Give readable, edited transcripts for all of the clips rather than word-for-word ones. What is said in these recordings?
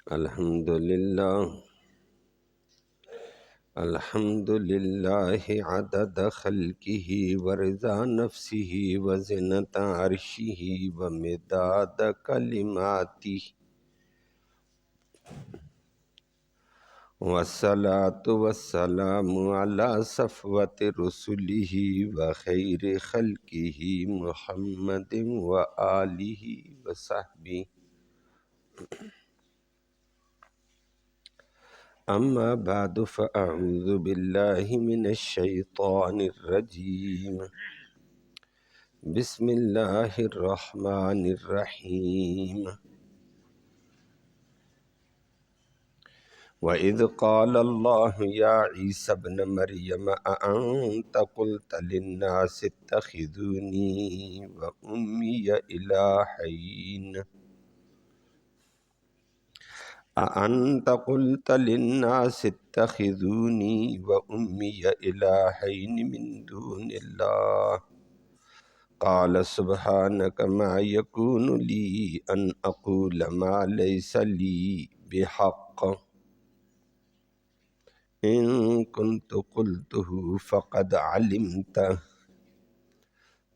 الحمدللہ عدد خلقہ ورضا نفسہ وزنت عرشہ ومداد کلماتہ والصلاة والسلام علی صفوت رسلہ وخیر خلقہ محمد وآلہ وصحبہ اما بعد فاعوذ باللہ من الشیطان الرجیم بسم اللہ الرحمن الرحیم وَإِذْ قَالَ اللَّهُ يَا عِيسَى ابْنَ مَرْيَمَ أَأَنْتَ قُلْتَ لِلنَّاسِ اتَّخِذُونِي وَأُمِّيَ إِلَٰهَيْنِ أأنت قلت للناس اتخذوني وأمي إلهين من دون الله قال سبحانك ما يكون لي أن أقول ما ليس لي بحق إن كنت قلته فقد علمته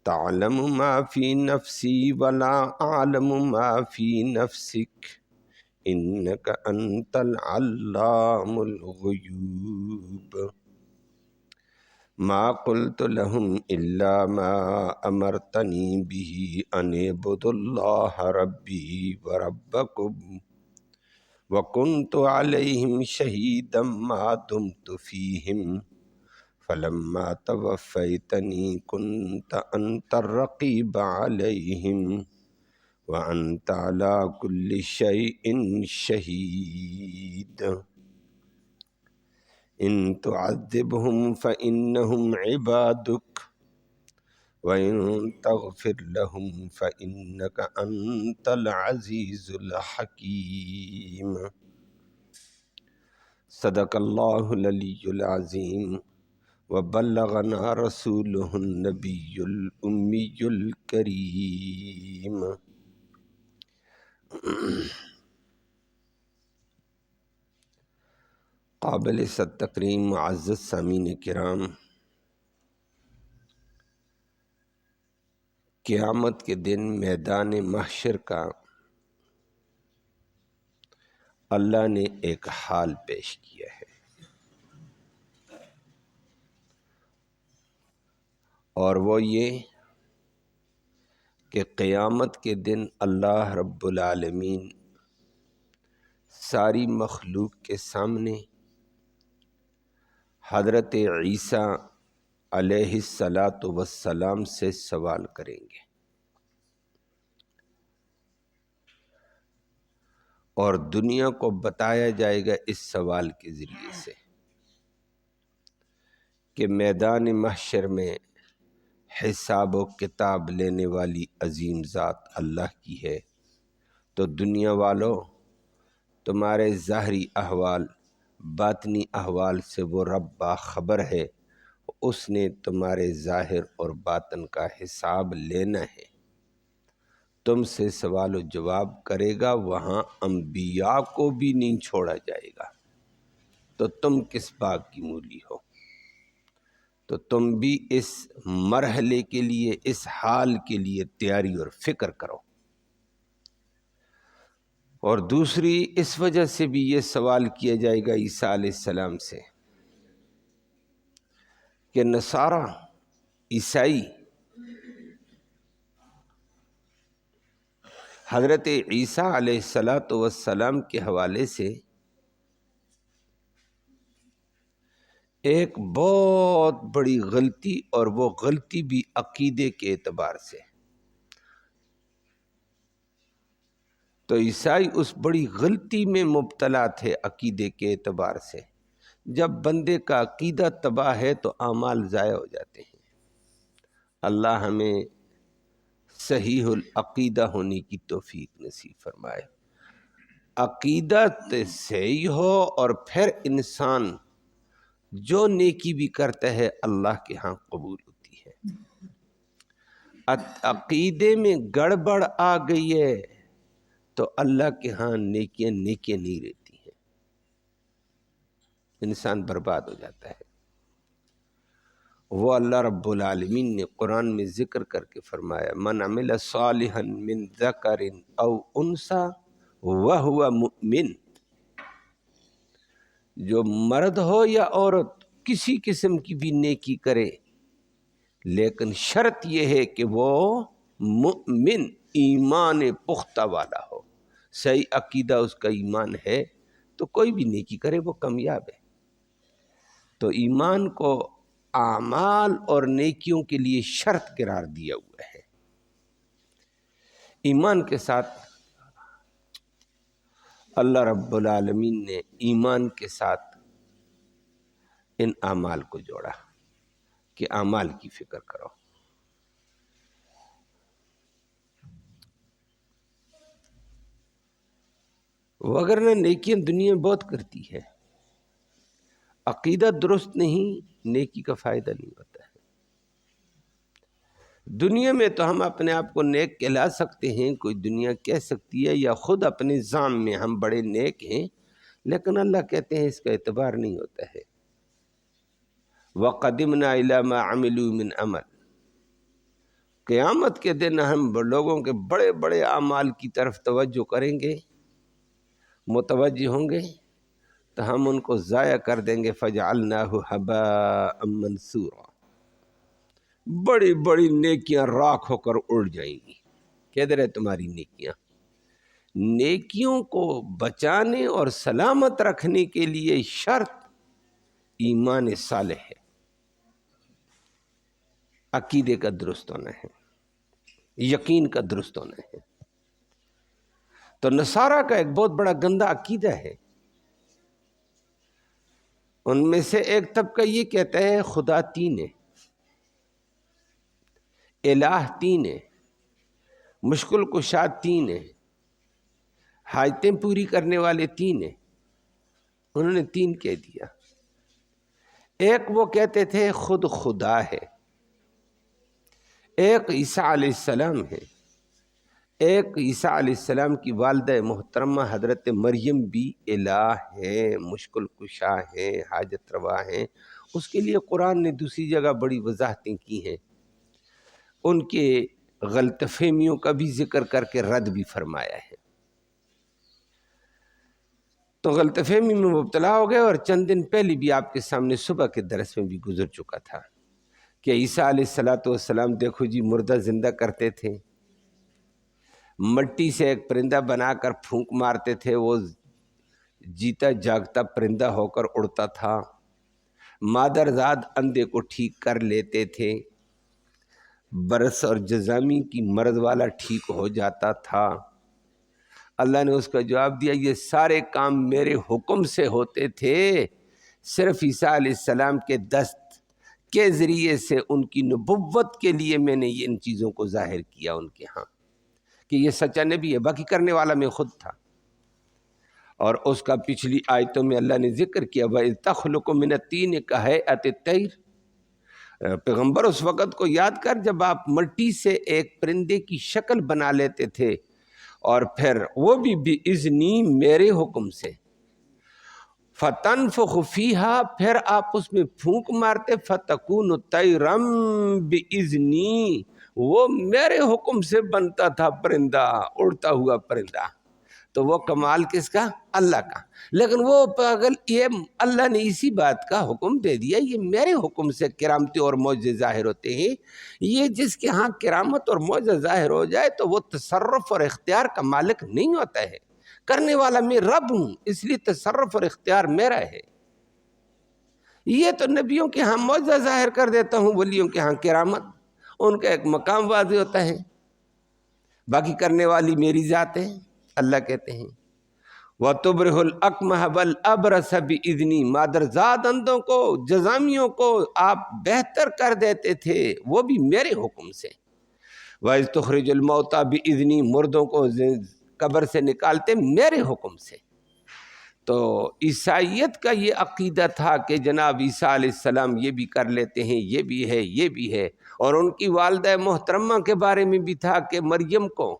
تعلم ما في نفسي ولا أعلم ما في نفسك انک انت العلام الغیوب ما قلت لهم الا ما امرتنی به ان اعبدوا اللہ ربی وربکم وکنت علیہم شہیدا ما دمت فیہم فلما توفیتنی کنت انت الرقیب علیہم وَأَنْتَ عَلَىٰ كُلِّ شَيْءٍ شَهِيدٌ إِن تُعَذِّبْهُمْ فَإِنَّهُمْ عِبَادُكَ وَإِن تَغْفِرْ لَهُمْ فَإِنَّكَ أَنْتَ الْعَزِيزُ الْحَكِيمُ صدق اللہ العلی العظیم وبلغنا رسولہ النبی الأمی الکریم قابل صد تکریم معزز سامعین کرام، قیامت کے دن میدان محشر کا اللہ نے ایک حال پیش کیا ہے، اور وہ یہ کہ قیامت کے دن اللہ رب العالمین ساری مخلوق کے سامنے حضرت عیسیٰ علیہ السلام سے سوال کریں گے، اور دنیا کو بتایا جائے گا اس سوال کے ذریعے سے کہ میدان محشر میں حساب و کتاب لینے والی عظیم ذات اللہ کی ہے، تو دنیا والوں تمہارے ظاہری احوال باطنی احوال سے وہ رب باخبر ہے، اس نے تمہارے ظاہر اور باطن کا حساب لینا ہے، تم سے سوال و جواب کرے گا، وہاں انبیاء کو بھی نہیں چھوڑا جائے گا، تو تم کس بات کی مولی ہو؟ تو تم بھی اس مرحلے کے لیے، اس حال کے لیے تیاری اور فکر کرو۔ اور دوسری اس وجہ سے بھی یہ سوال کیا جائے گا عیسیٰ علیہ السلام سے کہ نصارہ عیسائی حضرت عیسیٰ علیہ السلام کے حوالے سے ایک بہت بڑی غلطی، اور وہ غلطی بھی عقیدے کے اعتبار سے، تو عیسائی اس بڑی غلطی میں مبتلا تھے عقیدے کے اعتبار سے۔ جب بندے کا عقیدہ تباہ ہے تو اعمال ضائع ہو جاتے ہیں۔ اللہ ہمیں صحیح العقیدہ ہونے کی توفیق نصیب فرمائے۔ عقیدہ صحیح ہو اور پھر انسان جو نیکی بھی کرتا ہے اللہ کے ہاں قبول ہوتی ہے۔ عقیدے میں گڑبڑ آ گئی ہے تو اللہ کے ہاں نیکیاں نہیں رہتی ہیں، انسان برباد ہو جاتا ہے۔ وہ اللہ رب العالمین نے قرآن میں ذکر کر کے فرمایا من عمل صالحا من ذکر او انثی وہو مؤمن، جو مرد ہو یا عورت کسی قسم کی بھی نیکی کرے، لیکن شرط یہ ہے کہ وہ مؤمن ایمان پختہ والا ہو، صحیح عقیدہ اس کا ایمان ہے تو کوئی بھی نیکی کرے وہ کامیاب ہے۔ تو ایمان کو اعمال اور نیکیوں کے لیے شرط قرار دیا ہوا ہے۔ ایمان کے ساتھ اللہ رب العالمین نے ایمان کے ساتھ ان اعمال کو جوڑا کہ اعمال کی فکر کرو۔ وگرنہ نیکیاں دنیا بہت کرتی ہے، عقیدہ درست نہیں، نیکی کا فائدہ نہیں ہوتا ہے۔ دنیا میں تو ہم اپنے آپ کو نیک کہلا سکتے ہیں، کوئی دنیا کہہ سکتی ہے، یا خود اپنے ذام میں ہم بڑے نیک ہیں، لیکن اللہ کہتے ہیں اس کا اعتبار نہیں ہوتا ہے۔ وَقَدِمْنَا إِلَى مَا عَمِلُوا مِنْ عَمَلٍ، قیامت کے دن ہم لوگوں کے بڑے بڑے اعمال کی طرف توجہ کریں گے، متوجہ ہوں گے، تو ہم ان کو ضائع کر دیں گے۔ فَجَعَلْنَاهُ هَبَاءً مَنْثُورًا، بڑی بڑی نیکیاں راکھ ہو کر اڑ جائیں گی۔ کدھر ہے تمہاری نیکیاں؟ نیکیوں کو بچانے اور سلامت رکھنے کے لیے شرط ایمان صالح ہے، عقیدے کا درست ہونا ہے، یقین کا درست ہونا ہے۔ تو نصارہ کا ایک بہت بڑا گندا عقیدہ ہے، ان میں سے ایک طبقہ یہ کہتا ہے خدا تین ہے، الہ تین ہے، مشکل کشا تین ہے، حاجتیں پوری کرنے والے تین ہیں، انہوں نے تین کہہ دیا۔ ایک وہ کہتے تھے خود خدا ہے، ایک عیسیٰ علیہ السلام ہے، ایک عیسیٰ علیہ السلام کی والدہ محترمہ حضرت مریم بھی الہ ہے، مشکل کشا ہے، حاجت روا ہیں۔ اس کے لیے قرآن نے دوسری جگہ بڑی وضاحتیں کی ہیں، ان کے غلط فہمیوں کا بھی ذکر کر کے رد بھی فرمایا ہے۔ تو غلط فہمی میں مبتلا ہو گئے، اور چند دن پہلے بھی آپ کے سامنے صبح کے درس میں بھی گزر چکا تھا کہ عیسیٰ علیہ السلام دیکھو جی مردہ زندہ کرتے تھے، مٹی سے ایک پرندہ بنا کر پھونک مارتے تھے، وہ جیتا جاگتا پرندہ ہو کر اڑتا تھا، مادرزاد اندھے کو ٹھیک کر لیتے تھے، برس اور جزامی کی مرض والا ٹھیک ہو جاتا تھا۔ اللہ نے اس کا جواب دیا یہ سارے کام میرے حکم سے ہوتے تھے، صرف عیسیٰ علیہ السلام کے دست کے ذریعے سے ان کی نبوت کے لیے میں نے ان چیزوں کو ظاہر کیا ان کے ہاں کہ یہ سچا نبی ہے، باقی کرنے والا میں خود تھا۔ اور اس کا پچھلی آیتوں میں اللہ نے ذکر کیا وَإِذْ تَخْلُقُ مِنَ الطِّينِ كَهَيْئَةِ الطَّيْرِ، پیغمبر اس وقت کو یاد کر جب آپ مٹی سے ایک پرندے کی شکل بنا لیتے تھے، اور پھر وہ بھی بِإِذْنِی میرے حکم سے، فَتَنْفُخُ فِيهَا، پھر آپ اس میں پھونک مارتے، فَتَكُونُ طَيْرًا بِإِذْنِی، وہ میرے حکم سے بنتا تھا پرندہ، اڑتا ہوا پرندہ۔ تو وہ کمال کس کا؟ اللہ کا۔ لیکن وہ پاگل، یہ اللہ نے اسی بات کا حکم دے دیا یہ میرے حکم سے کرامتی اور معجزے ظاہر ہوتے ہیں۔ یہ جس کے ہاں کرامت اور معجزہ ظاہر ہو جائے تو وہ تصرف اور اختیار کا مالک نہیں ہوتا ہے، کرنے والا میں رب ہوں، اس لیے تصرف اور اختیار میرا ہے۔ یہ تو نبیوں کے ہاں معجزہ ظاہر کر دیتا ہوں، ولیوں کے ہاں کرامت، ان کا ایک مقام واضح ہوتا ہے، باقی کرنے والی میری ذات ہے۔ اللہ کہتے ہیں وَتُبْرِحُ الْأَكْمَحَ وَالْأَبْرَصَ بِإِذْنِی، مادرزاد اندھوں کو، جزامیوں کو آپ بہتر کر دیتے تھے، وہ بھی میرے حکم سے۔ وَإِذْ تُخْرِجُ الْمَوْتَى بِإِذْنِی، مردوں کو قبر سے نکالتے میرے حکم سے۔ تو عیسائیت کا یہ عقیدہ تھا کہ جناب عیسیٰ علیہ السلام یہ بھی کر لیتے ہیں، یہ بھی ہے، یہ بھی ہے، اور ان کی والدہ محترمہ کے بارے میں بھی تھا کہ مریم کو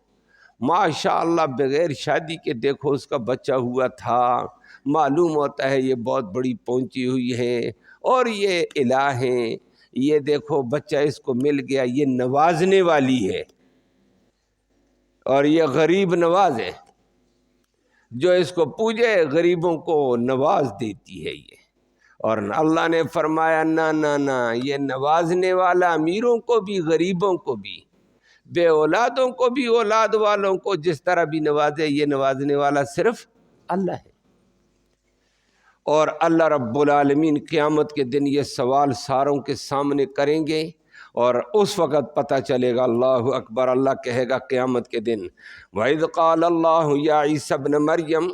ماشاء اللہ بغیر شادی کے دیکھو اس کا بچہ ہوا تھا، معلوم ہوتا ہے یہ بہت بڑی پہنچی ہوئی ہے اور یہ الہ ہیں، یہ دیکھو بچہ اس کو مل گیا، یہ نوازنے والی ہے اور یہ غریب نواز ہے، جو اس کو پوجے غریبوں کو نواز دیتی ہے یہ۔ اور اللہ نے فرمایا نہ نہ نہ، یہ نوازنے والا امیروں کو بھی غریبوں کو بھی، بے اولادوں کو بھی اولاد والوں کو جس طرح بھی نوازے، یہ نوازنے والا صرف اللہ ہے۔ اور اللہ رب العالمین قیامت کے دن یہ سوال ساروں کے سامنے کریں گے اور اس وقت پتہ چلے گا۔ اللہ اکبر، اللہ کہے گا قیامت کے دن وَإِذْ قَالَ اللَّهُ يَا عِيسَى ابْنَ مَرْيَمَ،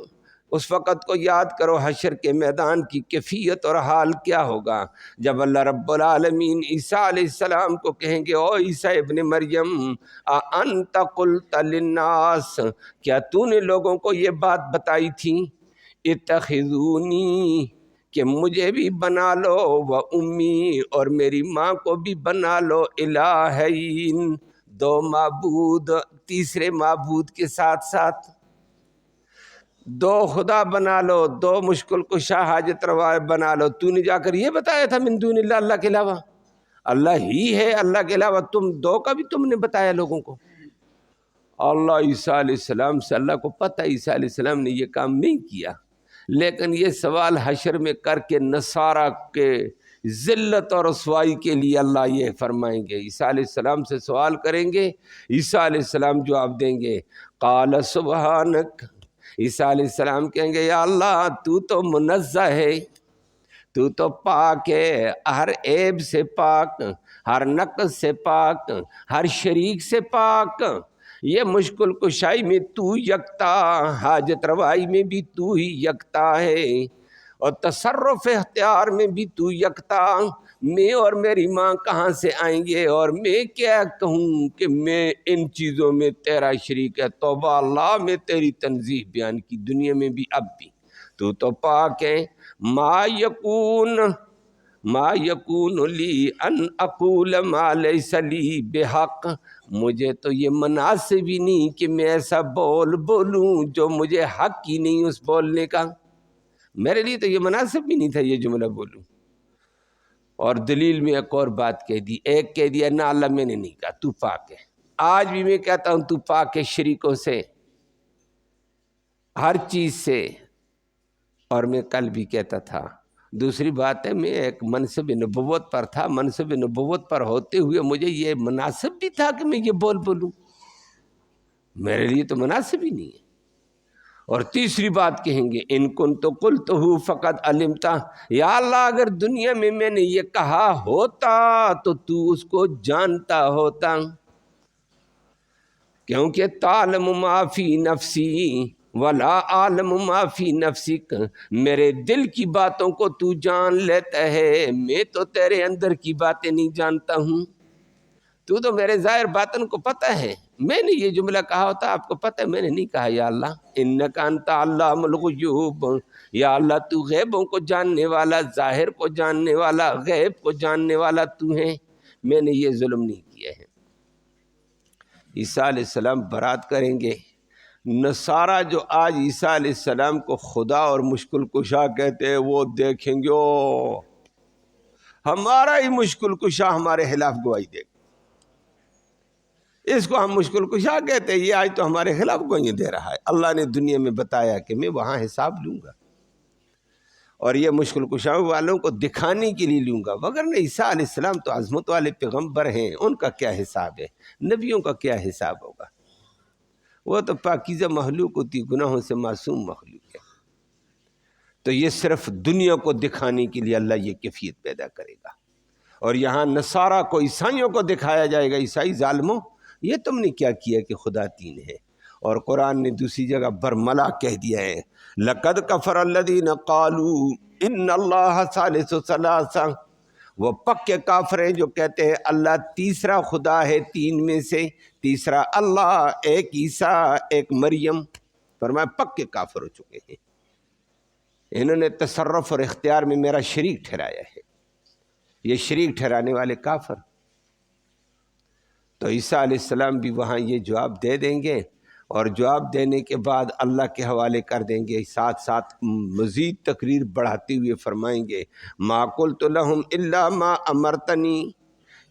اس وقت کو یاد کرو، حشر کے میدان کی کیفیت اور حال کیا ہوگا جب اللہ رب العالمین عیسیٰ علیہ السلام کو کہیں گے او عیسیٰ ابن مریم اَأَنْتَ قُلْتَ لِلنَّاسِ، کیا تو نے لوگوں کو یہ بات بتائی تھی، اتخذونی، کہ مجھے بھی بنا لو، و امی، اور میری ماں کو بھی بنا لو، الہین، دو معبود، تیسرے معبود کے ساتھ ساتھ دو خدا بنا لو، دو مشکل کشا حاجت روا بنا لو۔ تو نے جا کر یہ بتایا تھا من دون اللہ، اللہ کے علاوہ اللہ ہی ہے، اللہ کے علاوہ تم دو کا بھی تم نے بتایا لوگوں کو۔ اللہ عیسیٰ علیہ السلام سے اللہ کو پتہ عیسیٰ علیہ السلام نے یہ کام نہیں کیا، لیکن یہ سوال حشر میں کر کے نصارہ کے ذلت اور رسوائی کے لیے اللہ یہ فرمائیں گے، عیسیٰ علیہ السلام سے سوال کریں گے، عیسیٰ علیہ السلام جواب دیں گے قال سبحانک، عیسیٰ علیہ السلام کہیں گے یا اللہ تو تو منزہ ہے، تو تو پاک ہے، ہر عیب سے پاک، ہر نقص سے پاک، ہر شریک سے پاک، یہ مشکل کشائی میں تو یکتا، حاجت روائی میں بھی تو ہی یکتا ہے، اور تصرف اختیار میں بھی تو یکتا۔ میں اور میری ماں کہاں سے آئیں گے اور میں کیا کہوں کہ میں ان چیزوں میں تیرا شریک ہے۔ توبہ اللہ، میں تیری تنزیہ بیان کی دنیا میں بھی اب بھی، تو پاک ہے۔ ما یکون لی ان اقول ما لیس لی بحق، مجھے تو یہ مناسب ہی نہیں کہ میں ایسا بولوں جو مجھے حق ہی نہیں اس بولنے کا، میرے لیے تو یہ مناسب بھی نہیں تھا یہ جملہ بولوں۔ اور دلیل میں ایک اور بات کہہ دی، ایک کہہ دیا نہ اللہ میں نے نہیں کہا، تو پاک ہے۔ آج بھی میں کہتا ہوں تو پاک ہے شریکوں سے، ہر چیز سے، اور میں کل بھی کہتا تھا۔ دوسری بات ہے میں ایک منصب نبوت پر تھا، منصب نبوت پر ہوتے ہوئے مجھے یہ مناسب بھی تھا کہ میں یہ بولوں، میرے لیے تو مناسب ہی نہیں ہے۔ اور تیسری بات کہیں گے ان کنت قلتہ فقد علمتا، یا اللہ اگر دنیا میں نے یہ کہا ہوتا تو تو اس کو جانتا ہوتا، کیونکہ تعلم ما فی نفسی ولا عالم ما فی نفسک، میرے دل کی باتوں کو تو جان لیتا ہے، میں تو تیرے اندر کی باتیں نہیں جانتا ہوں، تو میرے ظاہر باطن کو پتہ ہے۔ میں نے یہ جملہ کہا ہوتا آپ کو پتہ ہے میں نے نہیں کہا یا اللہ انک انت علام الغیوب، یا اللہ تو غیبوں کو جاننے والا، ظاہر کو جاننے والا، غیب کو جاننے والا تو ہے، میں نے یہ ظلم نہیں کیا ہے۔ عیسیٰ علیہ السلام برات کریں گے۔ نصارہ جو آج عیسیٰ علیہ السلام کو خدا اور مشکل کشا کہتے ہیں وہ دیکھیں گے ہمارا ہی مشکل کشا ہمارے خلاف گواہی دے گا، اس کو ہم مشکل کشا کہتے ہیں، یہ آج تو ہمارے خلاف گواہی دے رہا ہے۔ اللہ نے دنیا میں بتایا کہ میں وہاں حساب لوں گا، اور یہ مشکل کشا والوں کو دکھانے کے لیے لوں گا، وگرنہ عیسیٰ علیہ السلام تو عظمت والے پیغمبر ہیں، ان کا کیا حساب ہے، نبیوں کا کیا حساب ہوگا، وہ تو پاکیزہ مخلوق ہوتی، گناہوں سے معصوم مخلوق ہے۔ تو یہ صرف دنیا کو دکھانے کے لیے اللہ یہ کیفیت پیدا کرے گا، اور یہاں نصارہ کو، عیسائیوں کو دکھایا جائے گا، عیسائی ظالموں یہ تم نے کیا کیا کہ خدا تین ہے۔ اور قرآن نے دوسری جگہ برملا کہہ دیا ہے لَقَدْ كَفَرَ الَّذِينَ قَالُوا إِنَّ اللَّهَ ثَالِثُ ثَلَاثَةٍ، وہ پکے کافر ہیں جو کہتے ہیں اللہ تیسرا خدا ہے تین میں سے، تیسرا اللہ، ایک عیسیٰ ایک مریم، فرمایا پکے کافر ہو چکے ہیں، انہوں نے تصرف اور اختیار میں میرا شریک ٹھہرایا ہے۔ یہ شریک ٹھہرانے والے کافر، تو عیسیٰ علیہ السلام بھی وہاں یہ جواب دے دیں گے، اور جواب دینے کے بعد اللہ کے حوالے کر دیں گے، ساتھ ساتھ مزید تقریر بڑھاتے ہوئے فرمائیں گے ما قلت لہم الا ما امرتنی،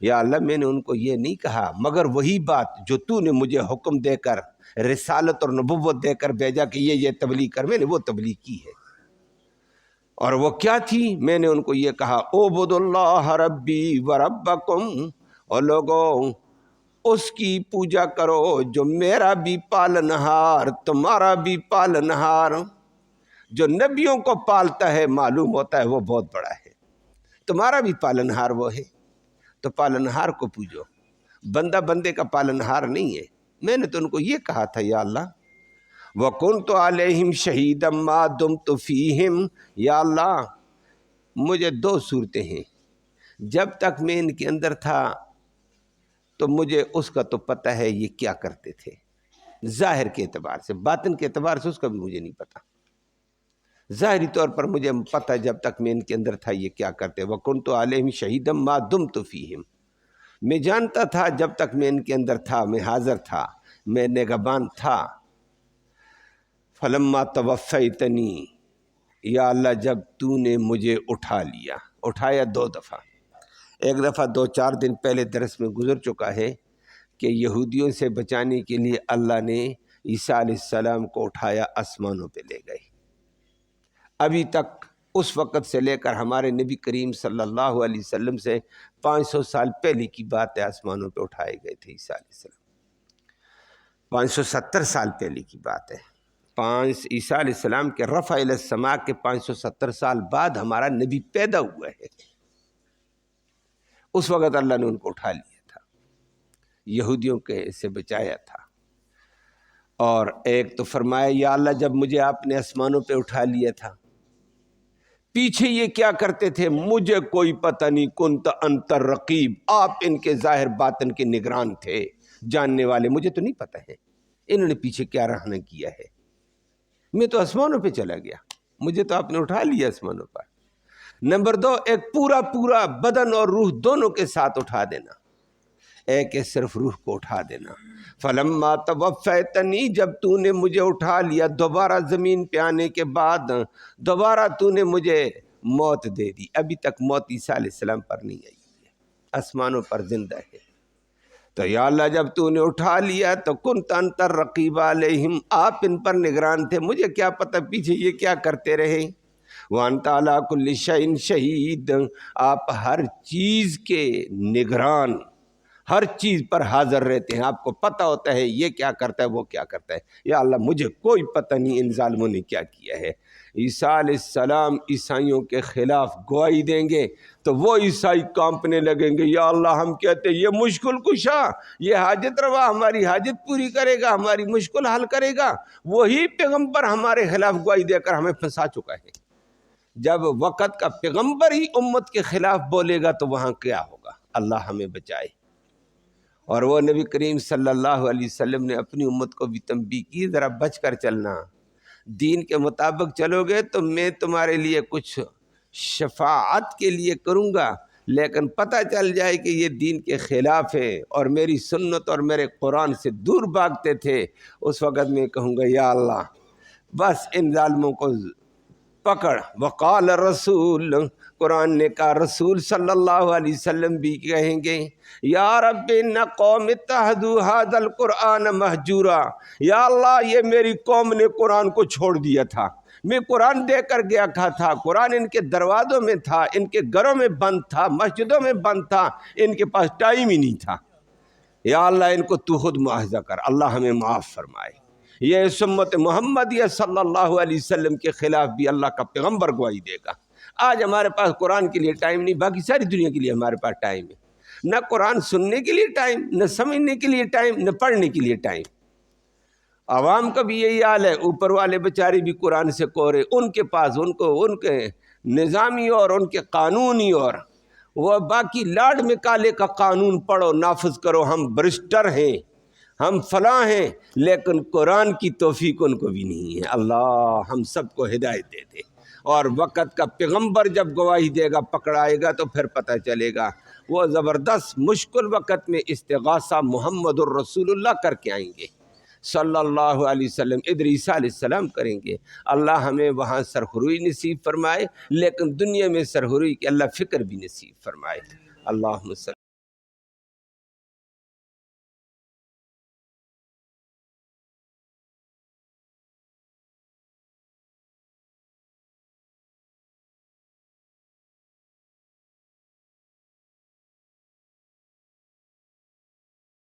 یا اللہ میں نے ان کو یہ نہیں کہا مگر وہی بات جو تو نے مجھے حکم دے کر، رسالت اور نبوت دے کر بھیجا کہ یہ تبلیغ کر، میں نے وہ تبلیغ کی ہے۔ اور وہ کیا تھی؟ میں نے ان کو یہ کہا اعبدوا اللہ ربی و ربکم، اور لوگوں اس کی پوجا کرو جو میرا بھی پالنہار تمہارا بھی پالنہار۔ جو نبیوں کو پالتا ہے معلوم ہوتا ہے وہ بہت بڑا ہے، تمہارا بھی پالنہار وہ ہے، تو پالنہار کو پوجو، بندہ بندے کا پالنہار نہیں ہے۔ میں نے تو ان کو یہ کہا تھا یا اللہ وَكُنْتُ عَلَيْهِمْ شَهِيدًا مَا دُمْتُ فِيهِمْ، یا اللہ مجھے دو صورتیں ہیں، جب تک میں ان کے اندر تھا تو مجھے اس کا تو پتہ ہے یہ کیا کرتے تھے، ظاہر کے اعتبار سے، باطن کے اعتبار سے اس کا بھی مجھے نہیں پتہ، ظاہری طور پر مجھے پتہ جب تک میں ان کے اندر تھا یہ کیا کرتے۔ وَكُنْتُ عَلَيْهِمْ شَهِيدًا مَا دُمْتُ فِيهِمْ، میں جانتا تھا جب تک میں ان کے اندر تھا، میں حاضر تھا، میں نگہبان تھا۔ فلما توفیتنی، یا اللہ جب تو نے مجھے اٹھا لیا، اٹھایا دو دفعہ، ایک دفعہ 2-4 دن پہلے درس میں گزر چکا ہے کہ یہودیوں سے بچانے کے لیے اللہ نے عیسیٰ علیہ السلام کو اٹھایا، آسمانوں پہ لے گئے۔ ابھی تک اس وقت سے لے کر ہمارے نبی کریم صلی اللہ علیہ وسلم سے 500 سال پہلے کی بات ہے، آسمانوں پہ اٹھائے گئے تھے عیسیٰ علیہ السلام، 570 سال پہلے کی بات ہے۔ عیسیٰ علیہ السلام کے رفع الی السماء کے 570 سال بعد ہمارا نبی پیدا ہوا ہے، اس وقت اللہ نے ان کو اٹھا لیا تھا، یہودیوں کے سے بچایا تھا۔ اور ایک تو فرمایا یا اللہ جب مجھے آپ نے آسمانوں پہ اٹھا لیا تھا، پیچھے یہ کیا کرتے تھے مجھے کوئی پتہ نہیں، کنت انت الرقیب، آپ ان کے ظاہر باطن کے نگران تھے، جاننے والے، مجھے تو نہیں پتہ ہے انہوں نے پیچھے کیا رہنا کیا ہے، میں تو آسمانوں پہ چلا گیا، مجھے تو آپ نے اٹھا لیا آسمانوں پر۔ نمبر 2، ایک پورا بدن اور روح دونوں کے ساتھ اٹھا دینا، ایک ہے صرف روح کو اٹھا دینا۔ فلما توفیتنی، جب تو نے مجھے اٹھا لیا دوبارہ زمین پہ آنے کے بعد، دوبارہ تو نے مجھے موت دے دی، ابھی تک موت عیسیٰ علیہ السلام پر نہیں آئی ہے، آسمانوں پر زندہ ہے۔ تو یا اللہ جب تو نے اٹھا لیا تو کنت انت الرقیب علیہم، آپ ان پر نگران تھے، مجھے کیا پتہ پیچھے یہ کیا کرتے رہے۔ وانت علی کل شیء شہید، آپ ہر چیز کے نگران، ہر چیز پر حاضر رہتے ہیں، آپ کو پتہ ہوتا ہے یہ کیا کرتا ہے وہ کیا کرتا ہے۔ یا اللہ مجھے کوئی پتہ نہیں ان ظالموں نے کیا کیا ہے۔ عیسیٰ علیہ السلام عیسائیوں کے خلاف گواہی دیں گے تو وہ عیسائی کانپنے لگیں گے، یا اللہ ہم کہتے ہیں یہ مشکل کشا، یہ حاجت روا، ہماری حاجت پوری کرے گا، ہماری مشکل حل کرے گا، وہی پیغمبر ہمارے خلاف گواہی دے کر ہمیں پھنسا چکا ہے۔ جب وقت کا پیغمبر ہی امت کے خلاف بولے گا تو وہاں کیا ہوگا، اللہ ہمیں بچائے۔ اور وہ نبی کریم صلی اللہ علیہ وسلم نے اپنی امت کو بھی تنبیہ کی، ذرا بچ کر چلنا، دین کے مطابق چلو گے تو میں تمہارے لیے کچھ شفاعت کے لیے کروں گا، لیکن پتہ چل جائے کہ یہ دین کے خلاف ہے اور میری سنت اور میرے قرآن سے دور بھاگتے تھے، اس وقت میں کہوں گا یا اللہ بس ان ظالموں کو پکڑ۔ وقال رسول، قرآن نے کہا، رسول صلی اللہ علیہ وسلم بھی کہیں گے یا رب ان قوم اتخذوا ھذا القرآن مہجورا، یا اللہ یہ میری قوم نے قرآن کو چھوڑ دیا تھا، میں قرآن دے کر گیا تھا، قرآن ان کے دروازوں میں تھا، ان کے گھروں میں بند تھا، مسجدوں میں بند تھا، ان کے پاس ٹائم ہی نہیں تھا، یا اللہ ان کو تو خود مواخذہ کر، اللہ ہمیں معاف فرمائے۔ یہ سنت محمدیہ صلی اللہ علیہ وسلم کے خلاف بھی اللہ کا پیغمبر گواہی دے گا۔ آج ہمارے پاس قرآن کے لیے ٹائم نہیں، باقی ساری دنیا کے لیے ہمارے پاس ٹائم ہے، نہ قرآن سننے کے لیے ٹائم، نہ سمجھنے کے لیے ٹائم، نہ پڑھنے کے لیے ٹائم۔ عوام کا بھی یہی حال ہے، اوپر والے بیچارے بھی قرآن سے کورے، ان کے پاس ان کے نظامی اور ان کے قانونی اور وہ باقی لاڈ مکالے کا قانون پڑھو نافذ کرو، ہم برسٹر ہیں، ہم فلاں ہیں، لیکن قرآن کی توفیق ان کو بھی نہیں ہے۔ اللہ ہم سب کو ہدایت دے دے، اور وقت کا پیغمبر جب گواہی دے گا پکڑائے گا تو پھر پتہ چلے گا۔ وہ زبردست مشکل وقت میں استغاثہ محمد الرسول اللہ کر کے آئیں گے صلی اللہ علیہ وسلم، ادھر عیسیٰ علیہ السلام کریں گے۔ اللہ ہمیں وہاں سرخروئی نصیب فرمائے، لیکن دنیا میں سرخروئی کی اللہ فکر بھی نصیب فرمائے۔ اللہم صلی